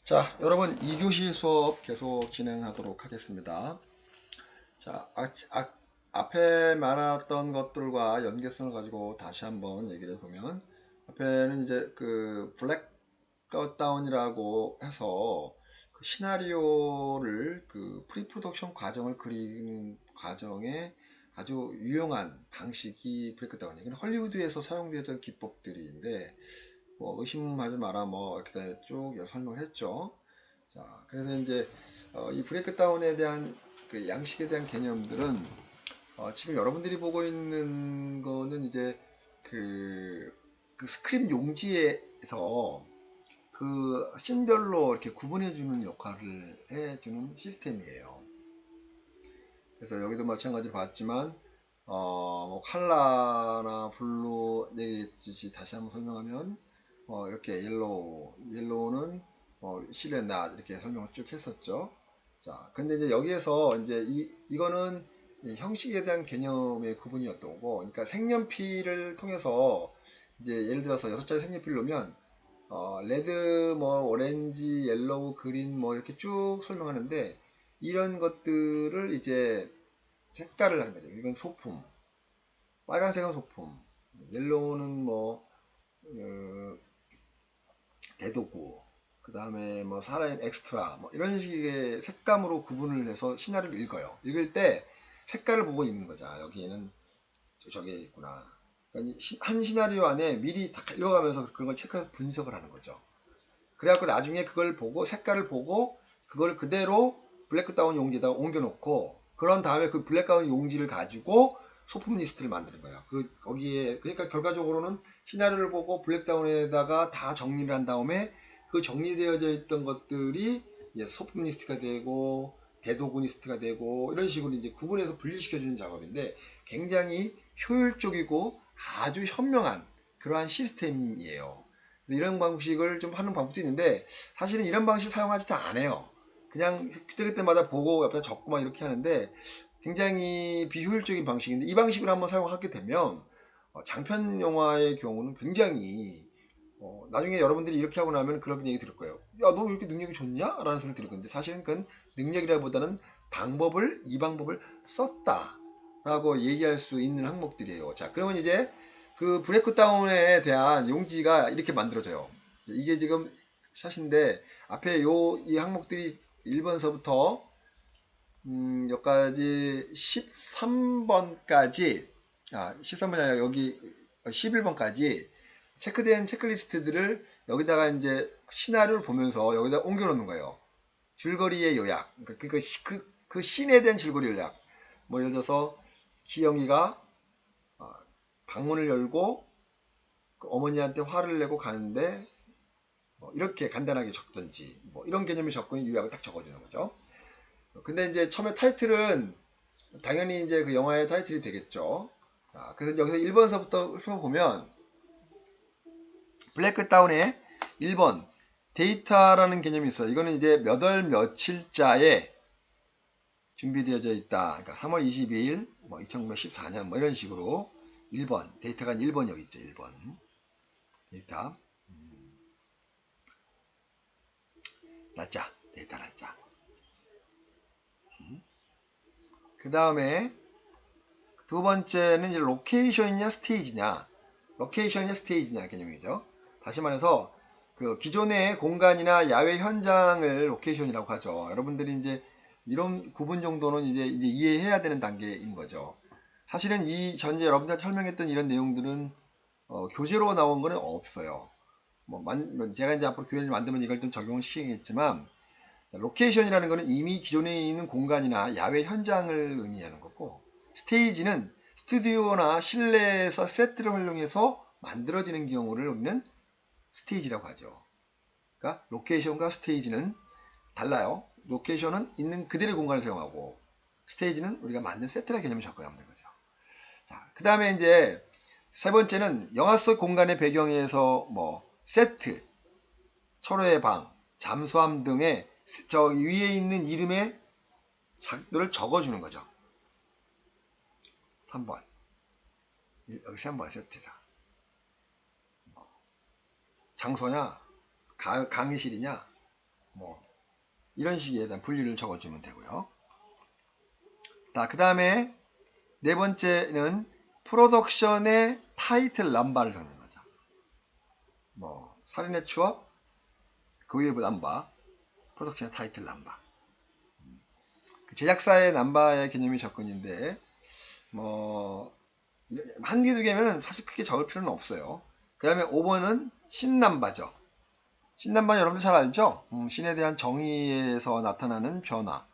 자, 여러분 2교시 수업 계속 진행하도록 하겠습니다. 자, 앞에 말했던 것들과 연계성을 가지고 다시 한번 얘기를 해보면, 앞에는 이제 그 블랙다운이라고 해서 그 시나리오를 그 프리프로덕션 과정을 그리는 과정에 아주 유용한 방식이 브레이크다운이에요. 헐리우드에서 사용되었던 기법들인데, 뭐 의심하지 마라 뭐 이렇게 쭉 설명을 했죠. 자, 그래서 이제 이 브레이크 다운에 대한 그 양식에 대한 개념들은 지금 여러분들이 보고 있는 거는 이제 그, 그 스크립 용지에서 그 씬별로 이렇게 구분해주는 역할을 해주는 시스템이에요. 그래서 여기도 마찬가지로 봤지만 뭐 컬러나 블루 얘기했듯이 다시 한번 설명하면 이렇게 옐로우는 실루엣 낫 이렇게 설명을 쭉 했었죠. 자, 근데 이제 여기에서 이제 이거는 이 형식에 대한 개념의 구분이었던 거고, 그러니까 색연필을 통해서 이제 예를 들어서 6자리 색연필을 놓으면 레드, 뭐 오렌지, 옐로우, 그린 뭐 이렇게 쭉 설명하는데, 이런 것들을 이제 색깔을 하는 거죠. 이건 소품, 빨간색은 소품, 옐로우는 뭐 대도구, 그 다음에 뭐 살아있는 엑스트라, 뭐 이런 식의 색감으로 구분을 해서 시나리오를 읽어요. 읽을 때 색깔을 보고 읽는 거죠. 여기에는 저게 있구나. 그러니까 한 시나리오 안에 미리 다 읽어가면서 그런 걸 체크해서 분석을 하는 거죠. 그래갖고 나중에 그걸 보고 색깔을 보고 그걸 그대로 블랙다운 용지에다가 옮겨놓고, 그런 다음에 그 블랙다운 용지를 가지고 소품 리스트를 만드는 거예요. 거기에 그러니까 결과적으로는 시나리오를 보고 블랙다운에다가 다 정리를 한 다음에 그 정리되어져 있던 것들이 소품 리스트가 되고 대도구 리스트가 되고 이런 식으로 이제 구분해서 분리시켜주는 작업인데, 굉장히 효율적이고 아주 현명한 그러한 시스템이에요. 이런 방식을 좀 하는 방법도 있는데, 사실은 이런 방식 사용하지도 않아요. 그냥 그때그때마다 보고 옆에 적고만 이렇게 하는데 굉장히 비효율적인 방식인데, 이 방식을 한번 사용하게 되면 장편 영화의 경우는 굉장히 나중에 여러분들이 이렇게 하고 나면 그런 얘기 들을 거예요. 야, 너 왜 이렇게 능력이 좋냐? 라는 소리 들을 건데, 사실은 그건 능력이라기보다는 이 방법을 썼다 라고 얘기할 수 있는 항목들이에요. 자, 그러면 이제 그 브레이크다운에 대한 용지가 이렇게 만들어져요. 이게 지금 샷인데, 앞에 이 항목들이 1번서부터 여기까지 13번까지, 13번이 아니라 여기 11번까지 체크된 체크리스트들을 여기다가 이제 시나리오를 보면서 여기다 옮겨 놓는 거예요. 줄거리의 요약. 그러니까 그 씬에 대한 줄거리 요약. 뭐 예를 들어서 기영이가 방문을 열고 그 어머니한테 화를 내고 가는데 이렇게 간단하게 적든지, 뭐 이런 개념의 접근의 요약을 딱 적어주는 거죠. 근데 이제 처음에 타이틀은 당연히 이제 그 영화의 타이틀이 되겠죠. 자, 그래서 여기서 1번서부터 훑어보면 블랙다운의 1번 데이터라는 개념이 있어요. 이거는 이제 몇 월 며칠자에 준비되어져 있다. 그러니까 3월 22일, 뭐 2014년 뭐 이런 식으로 1번 데이터가 1번 여기 있죠. 1번 데이터 날짜, 데이터 날짜. 그 다음에 두 번째는 이제 로케이션이냐 스테이지냐, 개념이죠. 다시 말해서 그 기존의 공간이나 야외 현장을 로케이션이라고 하죠. 여러분들이 이제 이런 구분 정도는 이제 이해해야 되는 단계인 거죠. 사실은 이 전제 여러분들 설명했던 이런 내용들은 교재로 나온 거는 없어요. 제가 이제 앞으로 교재를 만들면 이걸 좀 적용을 시키겠지만, 로케이션이라는 것은 이미 기존에 있는 공간이나 야외 현장을 의미하는 거고, 스테이지는 스튜디오나 실내에서 세트를 활용해서 만들어지는 경우를 우리는 스테이지라고 하죠. 그러니까 로케이션과 스테이지는 달라요. 로케이션은 있는 그대로의 공간을 사용하고, 스테이지는 우리가 만든 세트라는 개념을 접근하면 되는 거죠. 자, 그 다음에 이제 세 번째는 영화 속 공간의 배경에서 뭐 세트, 철호의 방, 잠수함 등의 저 위에 있는 이름의 작들을 적어주는 거죠. 3번. 여기 3번 세트다. 장소냐, 강의실이냐, 뭐 이런 식에 대한 분류를 적어주면 되고요. 자, 그 다음에 네 번째는 프로덕션의 타이틀 넘버를 적는 거죠. 뭐 살인의 추억, 그 위의 넘버, 프로덕션의 타이틀 넘버. 제작사의 넘버의 개념이 접근인데 뭐 한 개 두 개면 사실 크게 적을 필요는 없어요. 그 다음에 5번은 신넘버죠. 신넘버는 여러분들 잘 알죠? 신에 대한 정의에서 나타나는 변화.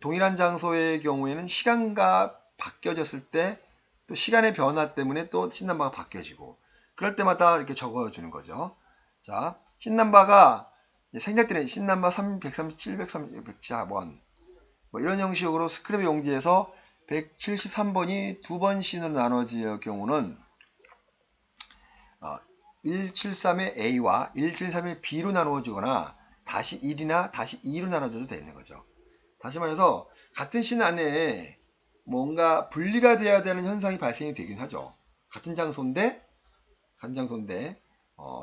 동일한 장소의 경우에는 시간과 바뀌어졌을 때 또 시간의 변화 때문에 또 신넘버가 바뀌어지고 그럴 때마다 이렇게 적어주는 거죠. 자, 신넘버가 생략되는 신넘버 137, 137번 뭐 이런 형식으로 스크랩 용지에서 173번이 두 번 신으로 나눠질 경우는 173의 A와 173의 B로 나누어지거나 다시 1이나 다시 2로 나눠져도 되는 거죠. 다시 말해서 같은 신 안에 뭔가 분리가 돼야 되는 현상이 발생이 되긴 하죠. 같은 장소인데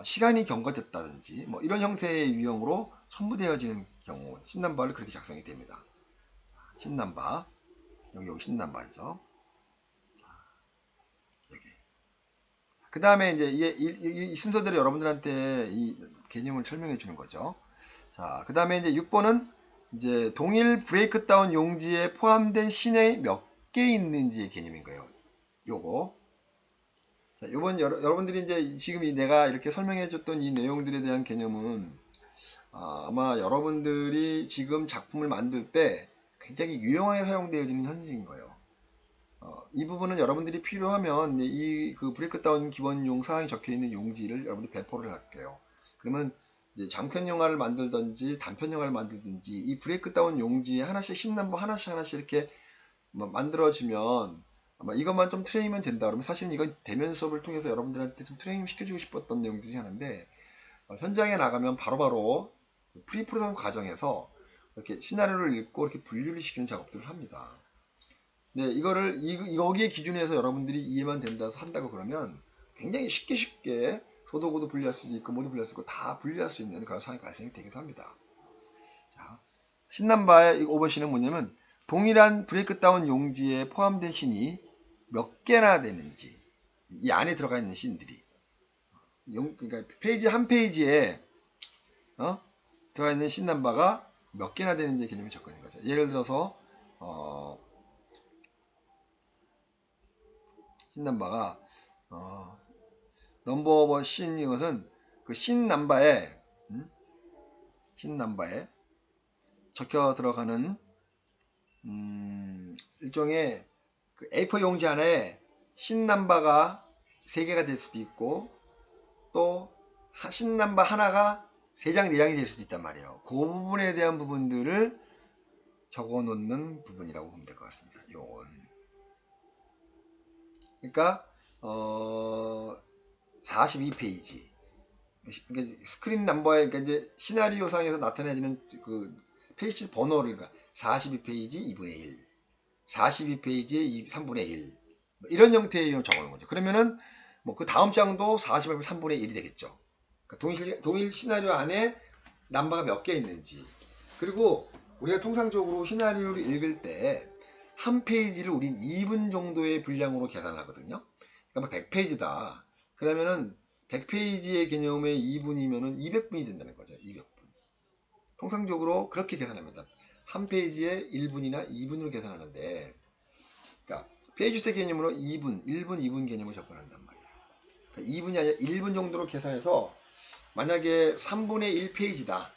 시간이 경과됐다든지 뭐 이런 형태의 유형으로 첨부되어지는 경우 신넘버를 그렇게 작성이 됩니다. 신넘버 여기 신넘버죠. 그 다음에 이제 이 순서대로 여러분들한테 이 개념을 설명해 주는 거죠. 자, 그 다음에 이제 6번은 이제 동일 브레이크다운 용지에 포함된 신의 몇 개 있는지의 개념인 거예요. 요거. 자, 요번 여러분들이 이제 지금 내가 이렇게 설명해 줬던 이 내용들에 대한 개념은 아마 여러분들이 지금 작품을 만들 때 굉장히 유용하게 사용되어지는 현실인 거예요. 이 부분은 여러분들이 필요하면 이 그 브레이크다운 기본용 사항이 적혀 있는 용지를 여러분들 배포를 할게요. 그러면 이제 장편 영화를 만들든지 단편 영화를 만들든지 이 브레이크다운 용지에 하나씩 신넘버 하나씩 이렇게 만들어지면 아마 이것만 좀 트레이닝면 된다. 그러면 사실은 이건 대면 수업을 통해서 여러분들한테 좀 트레이닝 시켜주고 싶었던 내용 중에 하나인데 현장에 나가면 바로바로 프리프로덕션 과정에서 이렇게 시나리오를 읽고 이렇게 분류를 시키는 작업들을 합니다. 네, 이거를 여기에 기준에서 여러분들이 이해만 된다서 한다고 그러면 굉장히 쉽게 소도고도 분리할 수도 있고 모두 분리할 수 있고 다 분리할 수 있는 그런 상황이 발생이 되기도 합니다. 자, 신넘버의 5번 신은 뭐냐면 동일한 브레이크다운 용지에 포함된 신이 몇 개나 되는지 이 안에 들어가 있는 신들이 그러니까 페이지 한 페이지에 들어가 있는 신넘버가 몇 개나 되는지 개념이 접근인 거죠. 예를 들어서 신넘버가 넘버 뭐 신 이것은 그 신넘버에 적혀 들어가는 일종의 그 A4 용지 하나에 신넘버가 3개가 될 수도 있고 또 신넘버 하나가 3장 4장이 될 수도 있단 말이에요. 그 부분에 대한 부분들을 적어 놓는 부분이라고 보면 될 것 같습니다. 요건 그러니까 42페이지 스크린 넘버에 그러니까 이제 시나리오상에서 나타내지는 그 페이지 번호를 그러니까 42페이지 2분의 1, 42페이지의 3분의 1 이런 형태의 적어놓은 거죠. 그러면은 뭐 그 다음 장도 42페이지 3분의 1이 되겠죠. 그러니까 동일 시나리오 안에 넘버가 몇 개 있는지 그리고 우리가 통상적으로 시나리오를 읽을 때 한 페이지를 우린 2분 정도의 분량으로 계산하거든요. 그러니까 100페이지다. 그러면은 100페이지의 개념의 2분이면은 200분이 된다는 거죠. 200분. 통상적으로 그렇게 계산합니다. 한 페이지에 1분이나 2분으로 계산하는데, 그러니까 페이지 수 개념으로 2분, 1분, 2분 개념을 접근한단 말이에요. 그러니까 2분이 아니라 1분 정도로 계산해서 만약에 3분의 1페이지다.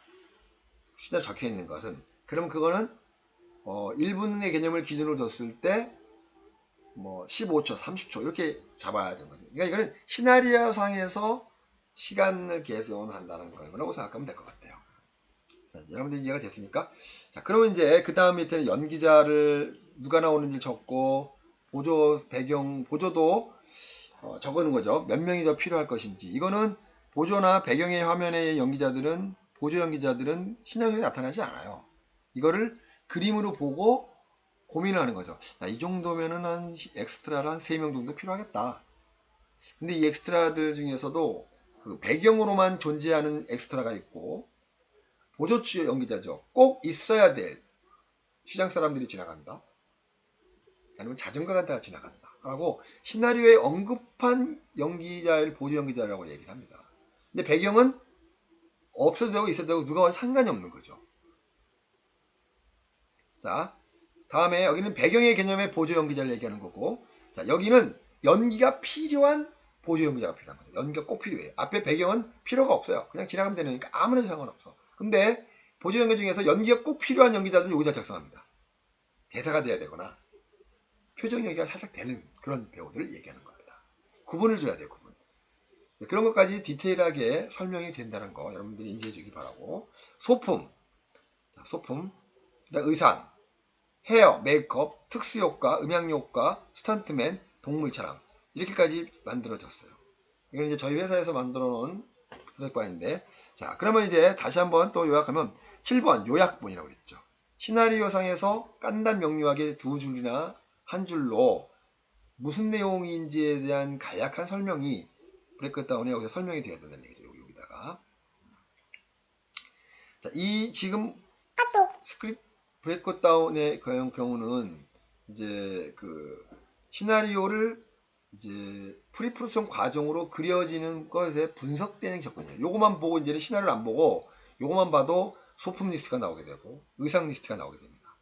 시나리오 적혀 있는 것은 그럼 그거는 1분의 개념을 기준으로 뒀을 때 뭐 15초, 30초 이렇게 잡아야 되는 거죠. 그러니까 이거는 시나리오 상에서 시간을 계산한다는 거라고 생각하면 될 것 같아요. 자, 여러분들 이해가 됐습니까? 자, 그러면 이제 그 다음 밑에는 연기자를 누가 나오는지 적고 보조 배경 보조도 적어놓은 거죠. 몇 명이 더 필요할 것인지. 이거는 보조나 배경의 화면의 연기자들은 보조 연기자들은 시나리오에 나타나지 않아요. 이거를 그림으로 보고 고민을 하는 거죠. 야, 이 정도면은 한 엑스트라를 한 3명 정도 필요하겠다. 근데 이 엑스트라들 중에서도 그 배경으로만 존재하는 엑스트라가 있고 보조치 연기자죠. 꼭 있어야 될 시장 사람들이 지나간다. 아니면 자전거 간다가 지나간다. 라고 시나리오에 언급한 연기자를 보조 연기자라고 얘기를 합니다. 근데 배경은 없어도 되고 있어도 되고 누가 와도 상관이 없는 거죠. 자, 다음에 여기는 배경의 개념의 보조 연기자를 얘기하는 거고, 자, 여기는 연기가 필요한 보조 연기자가 필요한 거예요. 연기가 꼭 필요해요. 앞에 배경은 필요가 없어요. 그냥 지나가면 되니까 아무런 상관없어. 근데 보조 연기 중에서 연기가 꼭 필요한 연기자들은 여기다 작성합니다. 대사가 돼야 되거나 표정 연기가 살짝 되는 그런 배우들을 얘기하는 겁니다. 구분을 줘야 돼요. 구분. 그런 것까지 디테일하게 설명이 된다는 거 여러분들이 인지해 주기 바라고. 소품, 자, 소품, 의상, 헤어, 메이크업, 특수효과, 음향효과, 스턴트맨, 동물차량 이렇게까지 만들어졌어요. 이건 이제 저희 회사에서 만들어 놓은 분석반인데, 자, 그러면 이제 다시 한번 또 요약하면 7번 요약본이라고 그랬죠. 시나리오상에서 간단 명료하게 두 줄이나 한 줄로 무슨 내용인지에 대한 간략한 설명이 브레이크다운에 여기서 설명이 돼야 된다는 얘기죠. 여기다가. 자, 이 지금 스크립트 브레이크다운의 경우는 이제 그 시나리오를 이제 프리프로션 과정으로 그려지는 것에 분석되는 접근이에요. 요거만 보고 이제는 시나리오를 안 보고 요거만 봐도 소품 리스트가 나오게 되고 의상 리스트가 나오게 됩니다.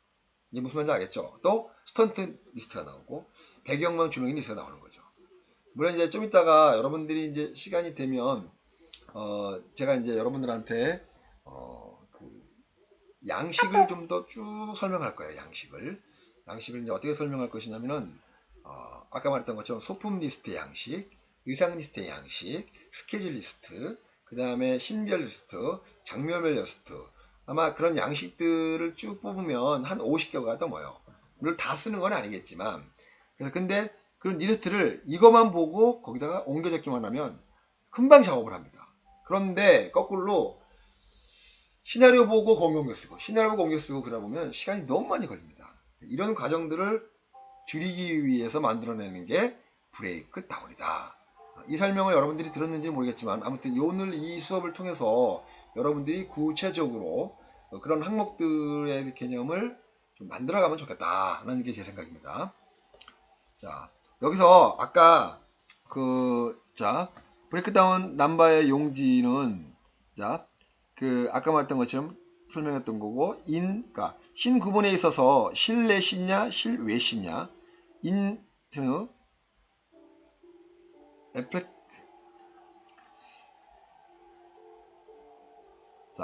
이제 무슨 말인지 알겠죠? 또 스턴트 리스트가 나오고 배경만 조명인 리스트가 나오는 거죠. 물론 이제 좀 이따가 여러분들이 이제 시간이 되면 제가 이제 여러분들한테 그 양식을 좀 더 쭉 설명할 거예요. 양식을 이제 어떻게 설명할 것이냐면은 아까 말했던 것처럼 소품 리스트의 양식, 의상 리스트의 양식, 스케줄 리스트, 그 다음에 신별 리스트, 장면별 리스트. 아마 그런 양식들을 쭉 뽑으면 한 50개가 넘어요. 물론 다 쓰는 건 아니겠지만. 그래서 근데 그런 리스트를 이것만 보고 거기다가 옮겨잡기만 하면 금방 작업을 합니다. 그런데 거꾸로 시나리오 보고 옮겨 쓰고 시나리오 보고 옮겨 쓰고 그러다 보면 시간이 너무 많이 걸립니다. 이런 과정들을 줄이기 위해서 만들어내는 게 브레이크 다운이다. 이 설명을 여러분들이 들었는지 모르겠지만 아무튼 오늘 이 수업을 통해서 여러분들이 구체적으로 그런 항목들의 개념을 좀 만들어가면 좋겠다라는 게 제 생각입니다. 자, 여기서 아까 브레이크 다운 남바의 용지는 아까 말했던 것처럼 설명했던 거고 그러니까 신 구분에 있어서 실내시냐 실외시냐 인트 에펙트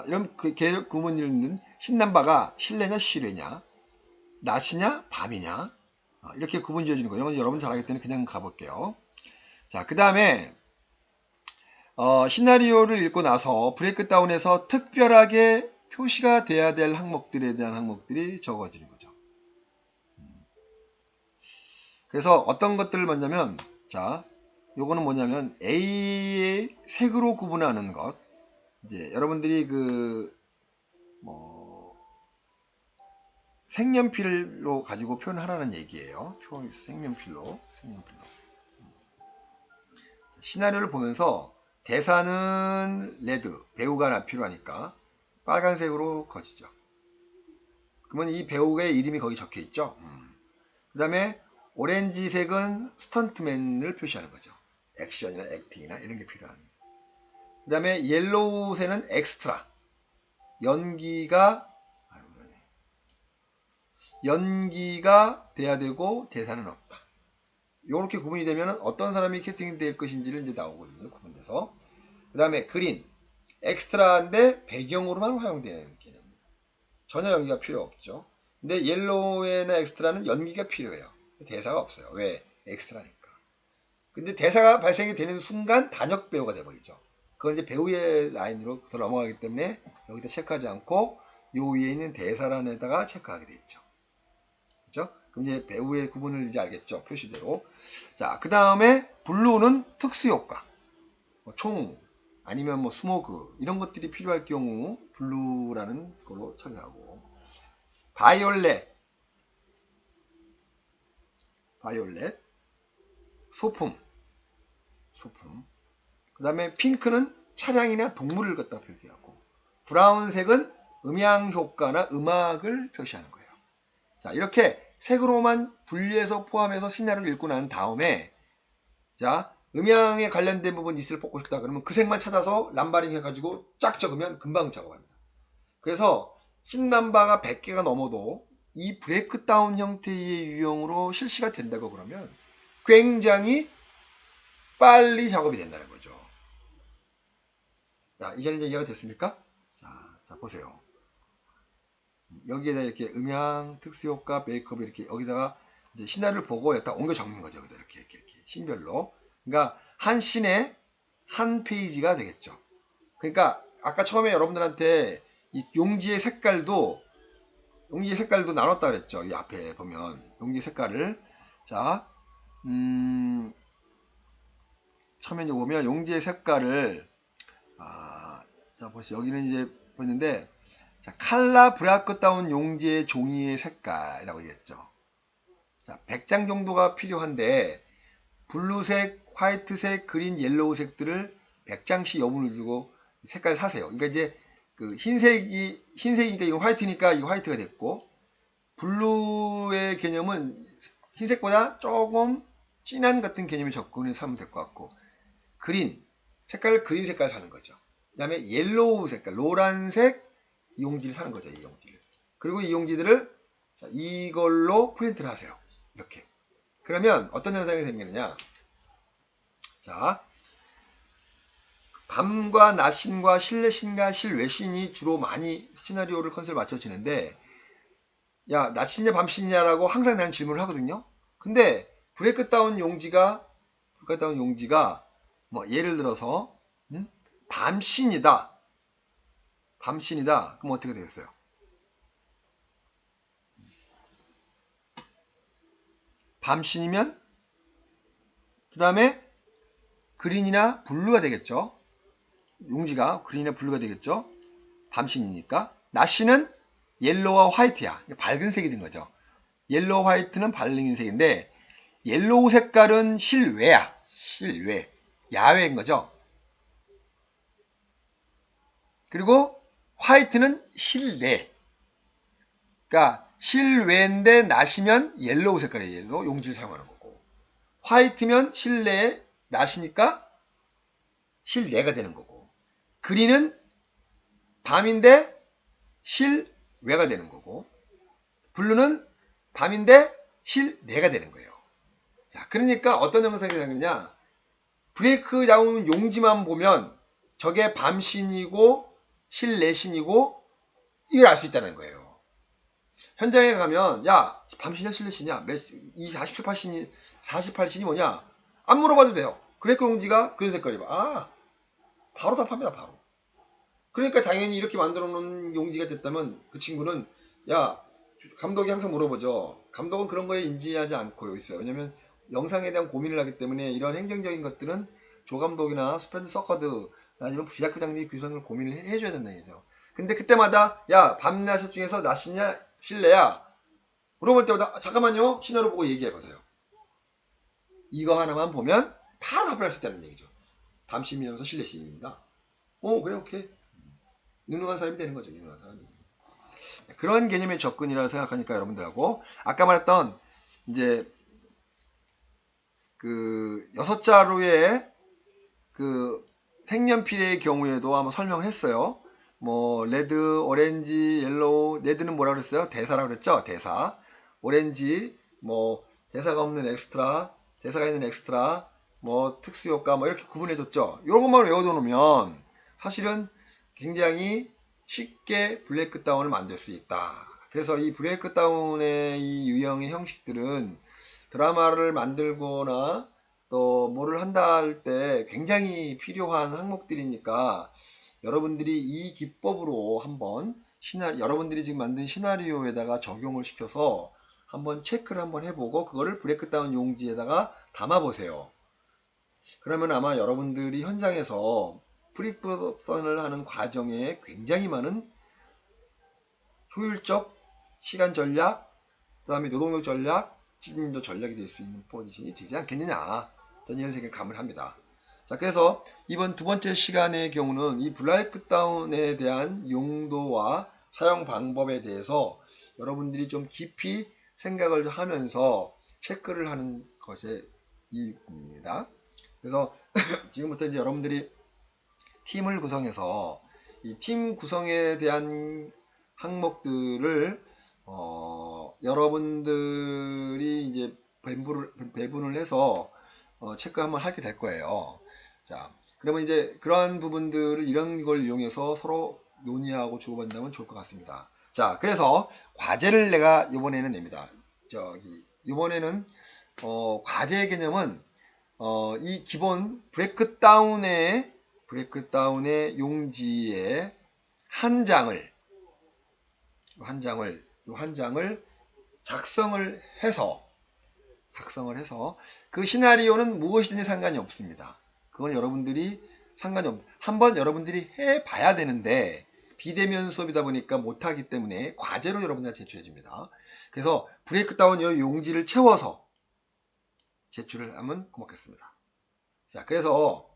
이런 계속 구분을 신남바가 실내냐 실외냐 낮이냐 밤이냐 이렇게 구분 지어지는 거예요. 이런 건 여러분 잘 알기 때문에 그냥 가볼게요. 자, 그 다음에 시나리오를 읽고 나서 브레이크다운에서 특별하게 표시가 돼야 될 항목들에 대한 항목들이 적어지는 거죠. 그래서 어떤 것들을 먼저면 요거는 뭐냐면 A의 색으로 구분하는 것. 이제 여러분들이 색연필로 가지고 표현하라는 얘기예요. 색연필로. 시나리오를 보면서 대사는 레드, 배우가 필요하니까 빨간색으로 거치죠. 그러면 이 배우의 이름이 거기 적혀 있죠. 그 다음에 오렌지색은 스턴트맨을 표시하는 거죠. 액션이나 액팅이나 이런 게 필요한. 그 다음에 옐로우색은 엑스트라, 연기가 돼야 되고 대사는 없다. 이렇게 구분이 되면 어떤 사람이 캐스팅이 될 것인지를 이제 나오거든요. 구분돼서. 그 다음에 그린, 엑스트라인데 배경으로만 활용되는 개념입니다. 전혀 연기가 필요 없죠. 근데 옐로우나 엑스트라는 연기가 필요해요. 대사가 없어요. 왜? 엑스트라니까. 근데 대사가 발생이 되는 순간 단역 배우가 돼버리죠. 그걸 이제 배우의 라인으로 넘어가기 때문에 여기서 체크하지 않고 요 위에 있는 대사란에다가 체크하게 돼 있죠. 그죠? 그럼 이제 배우의 구분을 이제 알겠죠. 표시대로. 자, 그 다음에 블루는 특수효과. 총, 아니면 스모그, 이런 것들이 필요할 경우 블루라는 걸로 처리하고. 바이올렛. 소품. 그 다음에 핑크는 차량이나 동물을 갖다 표기하고. 브라운색은 음향 효과나 음악을 표시하는 거예요. 자, 이렇게 색으로만 분리해서 포함해서 시나리오를 읽고 난 다음에, 자, 음향에 관련된 부분 니스를 뽑고 싶다 그러면 그 색만 찾아서 람바링 해가지고 쫙 적으면 금방 작업합니다. 그래서 흰남바가 100개가 넘어도 이 브레이크다운 형태의 유형으로 실시가 된다고 그러면 굉장히 빨리 작업이 된다는 거죠. 자, 이제는 이해가 됐습니까? 자, 보세요. 여기에다 이렇게 음향, 특수효과, 메이크업 이렇게 여기다가 이제 시나리오를 보고 여기다 옮겨 적는 거죠. 여기다 이렇게 신별로. 그러니까 한 씬에 한 페이지가 되겠죠. 그러니까 아까 처음에 여러분들한테 이 용지의 색깔도 나눴다 그랬죠. 이 앞에 보면 용지 색깔을, 자, 처음에 이제 보면 용지의 색깔을, 자, 보시죠. 여기는 이제 보는데, 자, 칼라 브라크다운 용지의 종이의 색깔이라고 얘기했죠. 자, 100장 정도가 필요한데 블루색, 화이트색, 그린, 옐로우 색들을 100장씩 여분을 주고 색깔 사세요. 그러니까 이제 그 흰색이니까 이건 화이트니까 이거 화이트가 됐고, 블루의 개념은 흰색보다 조금 진한 같은 개념을 접근해서 하면 될 것 같고, 그린 색깔 사는 거죠. 그 다음에 옐로우 색깔, 노란색 이용지를 사는 거죠. 이 용지를. 그리고 이 용지들을, 자, 이걸로 프린트를 하세요. 이렇게. 그러면 어떤 현상이 생기느냐. 자, 밤과 낮신과 실내신과 실외신이 주로 많이 시나리오를 컨셉을 맞춰지는데, 야, 낮신이냐 밤신이냐라고 항상 나는 질문을 하거든요. 근데 브레이크다운 용지가 뭐 예를 들어서 밤신이다. 그럼 어떻게 되겠어요? 밤신이면 그 다음에 그린이나 블루가 되겠죠. 용지가 그린이나 블루가 되겠죠. 밤신이니까. 낮신은 옐로우와 화이트야. 밝은 색이 된 거죠. 옐로우 화이트는 밝은 색인데, 옐로우 색깔은 실외야. 실외. 야외인 거죠. 그리고 화이트는 실내. 그러니까 실외인데 낮이면 옐로우 색깔의 용지를 사용하는 거고, 화이트면 실내에 낮이니까 실내가 되는 거고, 그린은 밤인데 실외가 되는 거고, 블루는 밤인데 실내가 되는 거예요. 자, 그러니까 어떤 영상이 생기느냐, 브레이크 다운 용지만 보면 저게 밤신이고 실내신이고 이걸 알 수 있다는 거예요. 현장에 가면, 야, 밤신이야 실내신이야, 이 48신이 뭐냐, 안 물어봐도 돼요. 브레이크 용지가 그런 색깔이 봐. 바로 답합니다. 바로. 그러니까 당연히 이렇게 만들어 놓은 용지가 됐다면 그 친구는, 야, 감독이 항상 물어보죠. 감독은 그런 거에 인지하지 않고 있어요. 왜냐면 영상에 대한 고민을 하기 때문에 이런 행정적인 것들은 조 감독이나 스펜드 서커드 아니면 비아크 장르의 규정을 고민을 해줘야 된다는 얘기죠. 근데 그때마다, 야, 밤낮 중에서 낮이냐 실내야 물어볼 때마다, 잠깐만요, 신호를 보고 얘기해보세요. 이거 하나만 보면 다 답을 할 수 있다는 얘기죠. 밤신이면서 실내신입니다. 그래, 오케이. 유능한 사람이 되는 거죠. 유능한 사람이. 그런 개념의 접근이라고 생각하니까 여러분들하고 아까 말했던 이제 그 6자루의 그 색연필의 경우에도 한번 설명을 했어요. 뭐 레드, 오렌지, 옐로우, 레드는 뭐라 그랬어요? 대사라고 그랬죠? 대사. 오렌지, 뭐 대사가 없는 엑스트라, 대사가 있는 엑스트라, 뭐 특수효과, 뭐 이렇게 구분해줬죠. 이런 것만 외워둬 놓으면 사실은 굉장히 쉽게 브레이크다운을 만들 수 있다. 그래서 이 브레이크다운의 이 유형의 형식들은 드라마를 만들거나 또 뭐를 한다 할 때 굉장히 필요한 항목들이니까 여러분들이 이 기법으로 한번 여러분들이 지금 만든 시나리오에다가 적용을 시켜서 한번 체크를 한번 해보고 그거를 브레이크다운 용지에다가 담아보세요. 그러면 아마 여러분들이 현장에서 프리프로덕션을 하는 과정에 굉장히 많은 효율적 시간 전략, 그 다음에 노동력 전략, 시민도 전략이 될 수 있는 포지션이 되지 않겠느냐. 저는 이런 생각을 감을 합니다. 자, 그래서 이번 두 번째 시간의 경우는 이 브레이크다운에 대한 용도와 사용 방법에 대해서 여러분들이 좀 깊이 생각을 하면서 체크를 하는 것에 이입니다. 그래서 지금부터 이제 여러분들이 팀을 구성해서 이 팀 구성에 대한 항목들을 여러분들이 이제 배분을 해서 체크 한번 하게 될 거예요. 자, 그러면 이제 그러한 부분들을 이런 걸 이용해서 서로 논의하고 주고받는다면 좋을 것 같습니다. 자, 그래서 과제를 내가 이번에는 냅니다. 이번에는 과제의 개념은 이 기본 브레이크다운의 용지의 한 장을 작성을 해서 그 시나리오는 무엇이든지 상관이 없습니다. 그건 여러분들이 한번 여러분들이 해봐야 되는데 비대면 수업이다 보니까 못하기 때문에 과제로 여러분들한테 제출해 줍니다. 그래서 브레이크다운 이 용지를 채워서 제출을 하면 고맙겠습니다. 자, 그래서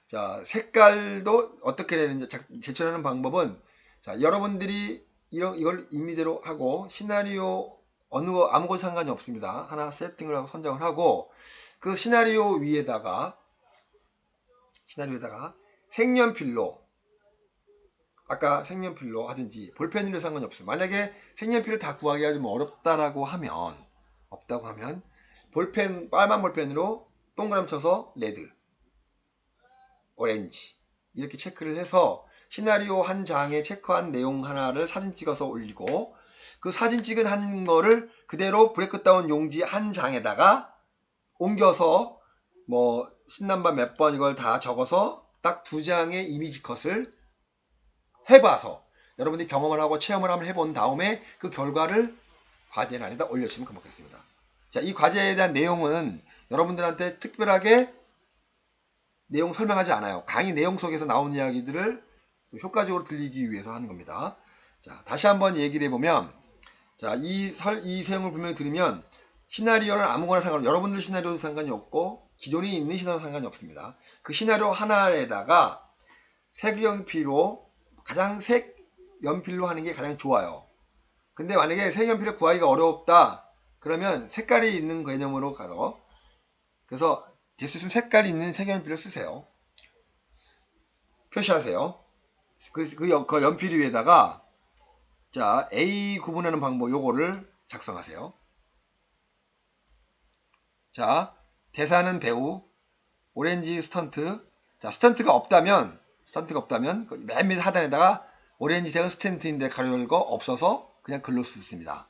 자, 색깔도 어떻게 되는지 제출하는 방법은 자, 여러분들이 이걸 임의대로 하고 시나리오 아무것도 상관이 없습니다. 하나 세팅을 하고 선정을 하고 그 시나리오 위에다가 색연필로 아까 색연필로 하든지 볼펜으로 상관이 없어요. 만약에 색연필을 다 구하기가 좀 없다고 하면 볼펜 빨간 볼펜으로 동그라미 쳐서 레드, 오렌지 이렇게 체크를 해서 시나리오 한 장에 체크한 내용 하나를 사진 찍어서 올리고 그 사진 찍은 한 거를 그대로 브레이크다운 용지 한 장에다가 옮겨서 뭐 신남바 몇 번 이걸 다 적어서 딱 두 장의 이미지 컷을 해봐서 여러분들이 경험을 하고 체험을 한번 해본 다음에 그 결과를 과제란에다 올려주시면 고맙겠습니다. 자, 이 과제에 대한 내용은 여러분들한테 특별하게 내용 설명하지 않아요. 강의 내용 속에서 나온 이야기들을 효과적으로 들리기 위해서 하는 겁니다. 자, 다시 한번 얘기를 해보면 자, 이 내용을 분명히 들으면 시나리오는 아무거나 여러분들 시나리오도 상관이 없고 기존에 있는 시나리오도 상관이 없습니다. 그 시나리오 하나에다가 색연필로 가장 색연필로 하는 게 가장 좋아요. 근데 만약에 색연필을 구하기가 어렵다 그러면 색깔이 있는 개념으로 가서 그래서 제수님 색깔이 있는 색연필을 쓰세요. 표시하세요. 그 연필 위에다가 자, A 구분하는 방법 요거를 작성하세요. 자, 대사는 배우, 오렌지 스턴트. 자, 스턴트가 없다면 맨 밑 하단에다가 오렌지색은 스턴트인데 가로 열고 없어서 그냥 글로 쓰습니다.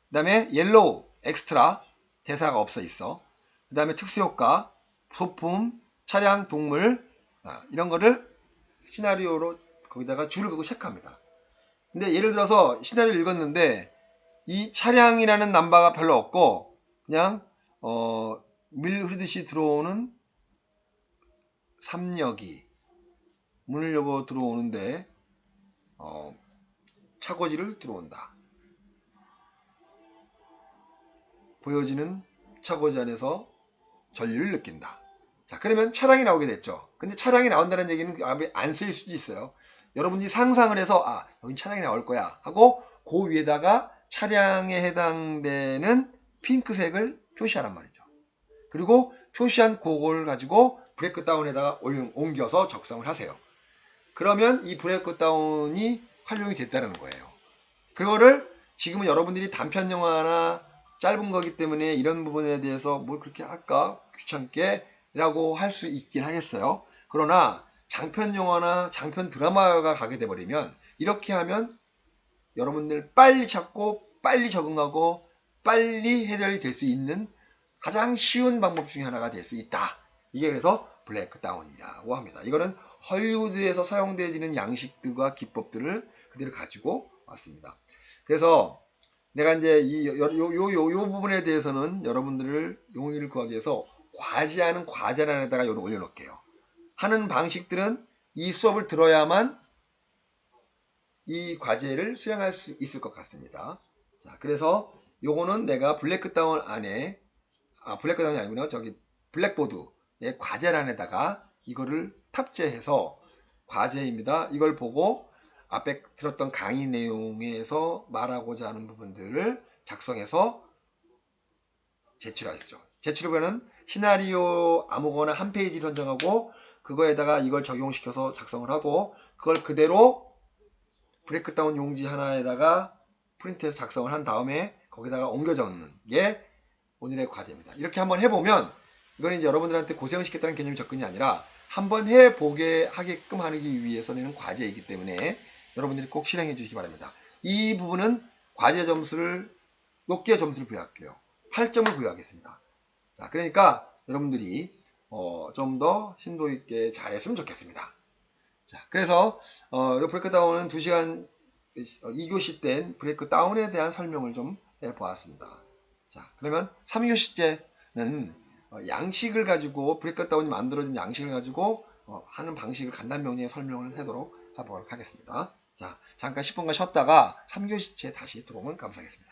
그 다음에 옐로우 엑스트라 대사가 있어. 그 다음에 특수효과 소품, 차량, 동물 이런 거를 시나리오로 거기다가 줄을 긋고 체크합니다. 근데 예를 들어서 시나리오를 읽었는데 이 차량이라는 남바가 별로 없고 그냥 밀 흐르듯이 들어오는 삼역이 문을 열고 들어오는데 차고지를 들어온다. 보여지는 차고지 안에서 전류를 느낀다. 자, 그러면 차량이 나오게 됐죠. 근데 차량이 나온다는 얘기는 안 쓰일 수도 있어요. 여러분이 상상을 해서 여기 차량이 나올 거야 하고 그 위에다가 차량에 해당되는 핑크색을 표시하란 말이죠. 그리고 표시한 그걸 가지고 브레이크다운에다가 옮겨서 작성을 하세요. 그러면 이 브레이크다운이 활용이 됐다는 거예요. 그거를 지금은 여러분들이 단편 영화나 짧은 거기 때문에 이런 부분에 대해서 뭘 그렇게 할까 귀찮게 라고 할 수 있긴 하겠어요. 그러나 장편 영화나 장편 드라마가 가게 돼버리면 이렇게 하면 여러분들 빨리 찾고 빨리 적응하고 빨리 해결이 될 수 있는 가장 쉬운 방법 중에 하나가 될 수 있다. 이게 그래서 브레이크다운이라고 합니다. 이거는 헐리우드에서 사용되어지는 양식들과 기법들을 그대로 가지고 왔습니다. 그래서 내가 이제 요 부분에 대해서는 여러분들을 용의를 구하기 위해서 과제하는 과제란에다가 요를 올려놓을게요. 하는 방식들은 이 수업을 들어야만 이 과제를 수행할 수 있을 것 같습니다. 자, 그래서 요거는 내가 블랙다운 안에 블랙다운이 아니구나. 블랙보드의 과제란에다가 이거를 탑재해서 과제입니다. 이걸 보고 앞에 들었던 강의 내용에서 말하고자 하는 부분들을 작성해서 제출하시죠. 제출하면은 시나리오 아무거나 한 페이지 선정하고 그거에다가 이걸 적용시켜서 작성을 하고 그걸 그대로 브레이크다운 용지 하나에다가 프린트해서 작성을 한 다음에 거기다가 옮겨 적는 게 오늘의 과제입니다. 이렇게 한번 해보면 이건 이제 여러분들한테 고생을 시켰다는 개념이 접근이 아니라 한번 해보게 하게끔 하기 위해서 내는 과제이기 때문에 여러분들이 꼭 실행해 주시기 바랍니다. 이 부분은 과제 점수를 높게 점수를 부여할게요. 8점을 부여하겠습니다. 자, 그러니까 여러분들이 좀 더 심도 있게 잘했으면 좋겠습니다. 자, 그래서 이 브레이크다운은 2시간 2교시 때 브레이크다운에 대한 설명을 좀 해보았습니다. 자, 그러면 3교시째는 양식을 가지고 브레이크다운이 만들어진 양식을 가지고 하는 방식을 간단 명리에 설명을 하도록 하겠습니다. 자, 잠깐 10분간 쉬었다가 3교시째 다시 들어오면 감사하겠습니다.